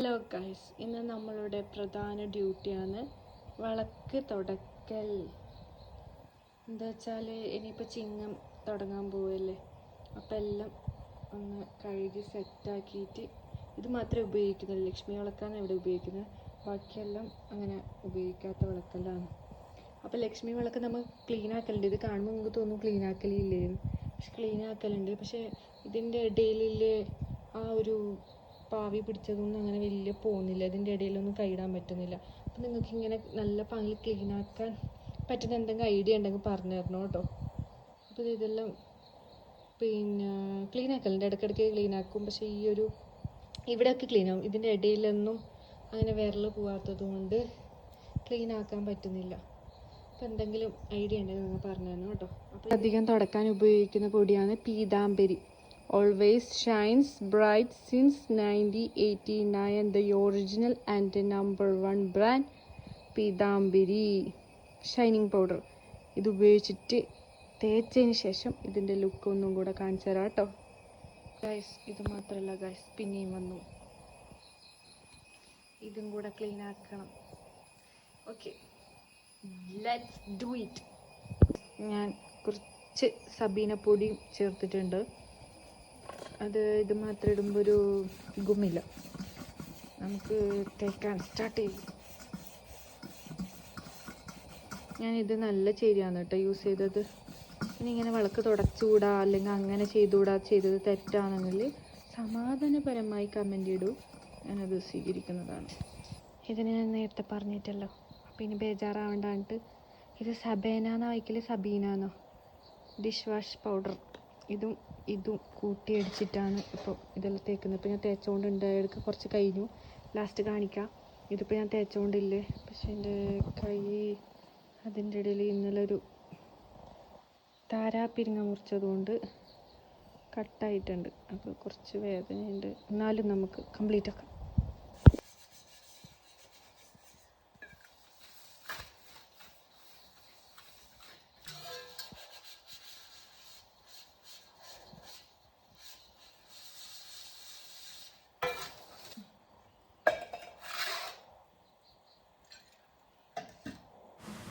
Hello guys, ഇന്ന് നമ്മളുടെ പ്രധാന ഡ്യൂട്ടിയാണ് വിളക്ക് തുടക്കൽ. എന്താ വെച്ചാൽ ഇനിയിപ്പോൾ ചിങ്ങം തുടങ്ങാൻ പോവല്ലേ, അപ്പം എല്ലാം ഒന്ന് കഴുകി സെറ്റാക്കിയിട്ട് ഇത് മാത്രമേ ഉപയോഗിക്കുന്നുള്ളൂ. ലക്ഷ്മി വിളക്കാണ് ഇവിടെ ഉപയോഗിക്കുന്നത്, ബാക്കിയെല്ലാം അങ്ങനെ ഉപയോഗിക്കാത്ത വിളക്കെല്ലാം. അപ്പോൾ ലക്ഷ്മി വിളക്ക് നമ്മൾ ക്ലീൻ ആക്കലുണ്ട്. ഇത് കാണുമ്പോൾ നമുക്ക് തോന്നും ക്ലീൻ ആക്കലില്ലേന്ന്, പക്ഷെ ക്ലീൻ ആക്കലുണ്ട്. പക്ഷേ ഇതിൻ്റെ ഇടയിലെ ആ ഒരു പാവി പിടിച്ചതൊന്നും അങ്ങനെ വലിയ പോകുന്നില്ല, ഇതിൻ്റെ ഇടയിലൊന്നും കൈയിടാൻ പറ്റുന്നില്ല. അപ്പം നിങ്ങൾക്ക് ഇങ്ങനെ നല്ല പാങ്ങിൽ ക്ലീൻ ആക്കാൻ പറ്റുന്ന എന്തെങ്കിലും ഐഡിയ ഉണ്ടെങ്കിൽ പറഞ്ഞു തരണം കേട്ടോ. അപ്പോൾ ഇതെല്ലാം ക്ലീൻ ആക്കലുണ്ട്, ഇടയ്ക്കിടയ്ക്ക് ക്ലീൻ ആക്കും. പക്ഷേ ഈ ഒരു ഇവിടെയൊക്കെ ക്ലീൻ ആവും, ഇതിൻ്റെ ഇടയിലൊന്നും അങ്ങനെ വിരൽ പോവാത്തത് കൊണ്ട് ക്ലീൻ ആക്കാൻ പറ്റുന്നില്ല. അപ്പോൾ എന്തെങ്കിലും ഐഡിയ ഉണ്ടെങ്കിൽ നിങ്ങൾ പറഞ്ഞു തരണം കേട്ടോ. അപ്പോൾ അധികം തുടക്കാൻ ഉപയോഗിക്കുന്ന പൊടിയാണ് പീതാംബരി. Always shines bright since 1989, the original and the #1 brand Pitambari shining powder. ഇത് ഉപയോഗിച്ചിട്ട് തേച്ചതിന് ശേഷം ഇതിൻ്റെ ലുക്ക് ഒന്നും കൂടെ കാണിച്ചു തരാം കേട്ടോ ഗൈസ്. ഇത് മാത്രമല്ല ഗൈസ്, പിന്നെയും വന്നു, ഇതും കൂടെ ക്ലീൻ ആക്കണം. Okay, let's do it. ഞാൻ കുറച്ച് സബീന പൊടിയും ചേർത്തിട്ടുണ്ട്. ഇത് മാത്രം ഇടുമ്പോൾ ഒരു ഗുമ്മില്ല. നമുക്ക് തേക്കാൻ സ്റ്റാർട്ട് ചെയ്യും. ഞാനിത് നല്ല ചേരിയാണ് കേട്ടോ യൂസ് ചെയ്തത്. ഇനി ഇങ്ങനെ വിളക്ക് തുടച്ചുകൂടാ അല്ലെങ്കിൽ അങ്ങനെ ചെയ്തുകൂടാ, ചെയ്തത് തെറ്റാണെങ്കിൽ സമാധാനപരമായി കമൻ്റ് ഇടൂ, ഞാനത് സ്വീകരിക്കുന്നതാണ്. ഇതിന് ഞാൻ നേരത്തെ പറഞ്ഞിട്ടല്ലോ, അപ്പം ഇനി ബേജാറാവേണ്ടാണ്ട്. ഇത് സബേനാന്നോ വായിക്കല് സബീനാന്നോ ഡിഷ് വാഷ് പൗഡർ. ഇതും കൂട്ടി അടിച്ചിട്ടാണ് ഇപ്പോൾ ഇതെല്ലാം തേക്കുന്നത്. ഇപ്പോൾ ഞാൻ തേച്ചുകൊണ്ടുണ്ട്, ഇടയ്ക്ക് കുറച്ച് കഴിഞ്ഞു, ലാസ്റ്റ് കാണിക്കാം. ഇതിപ്പോൾ ഞാൻ തേച്ചുകൊണ്ടില്ലേ, പക്ഷേ എൻ്റെ കൈ അതിൻ്റെ ഇടയിൽ ഇന്നലെ ഒരു താരാപ്പിരിങ്ങ മുറിച്ചതുകൊണ്ട് കട്ടായിട്ടുണ്ട്. അപ്പോൾ കുറച്ച് വേദനയുണ്ട്, എന്നാലും നമുക്ക് കംപ്ലീറ്റ് ആക്കാം.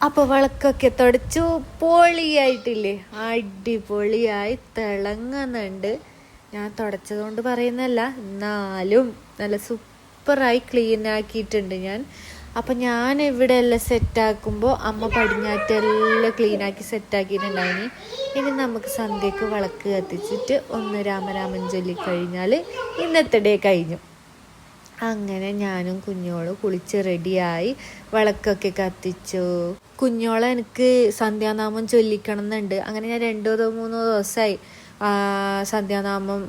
അപ്പോൾ വിളക്കൊക്കെ തുടച്ചു പൊളിയായിട്ടില്ലേ, അടിപൊളിയായി തിളങ്ങുന്നുണ്ട്. ഞാൻ തുടച്ചതുകൊണ്ട് പറയുന്നല്ല, എന്നാലും നല്ല സൂപ്പറായി ക്ലീൻ ആക്കിയിട്ടുണ്ട് ഞാൻ. അപ്പം ഞാൻ ഇവിടെ എല്ലാം സെറ്റാക്കുമ്പോൾ അമ്മ പടിഞ്ഞാറ്റെല്ലാം ക്ലീനാക്കി സെറ്റാക്കിയിട്ടുണ്ടായിന്. ഇനി നമുക്ക് സന്ധ്യക്ക് വിളക്ക് കത്തിച്ചിട്ട് ഒന്ന് രാമരാമൻ ചൊല്ലിക്കഴിഞ്ഞാൽ ഇന്നത്തെ ഡേ കഴിഞ്ഞു. അങ്ങനെ ഞാനും കുഞ്ഞോളും കുളിച്ച് റെഡിയായി വിളക്കൊക്കെ കത്തിച്ചു. കുഞ്ഞോളെ എനിക്ക് സന്ധ്യാനാമം ചൊല്ലിക്കണം എന്നുണ്ട്. അങ്ങനെ ഞാൻ 2-3 ദിവസമായി സന്ധ്യാനാമം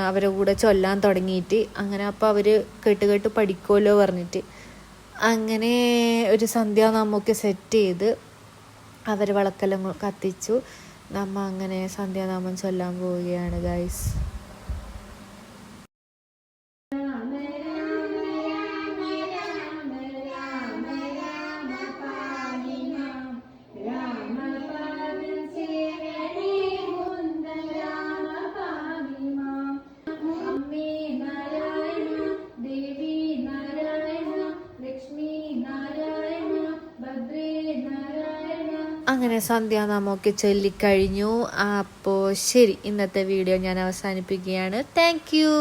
അവരെ കൂടെ ചൊല്ലാൻ തുടങ്ങിയിട്ട്. അങ്ങനെ അപ്പോൾ അവർ കേട്ട് പഠിക്കുമല്ലോ പറഞ്ഞിട്ട് അങ്ങനെ ഒരു സന്ധ്യാനാമമൊക്കെ സെറ്റ് ചെയ്ത് അവർ വിളക്കെല്ലാം കത്തിച്ചു. നമ്മ അങ്ങനെ സന്ധ്യാനാമം ചൊല്ലാൻ പോവുകയാണ് ഗൈസ്. അങ്ങനെ സന്ധ്യാനാമമൊക്കെ ചൊല്ലിക്കഴിഞ്ഞു. അപ്പോൾ ശരി, ഇന്നത്തെ വീഡിയോ ഞാൻ അവസാനിപ്പിക്കുകയാണ്. Thank you.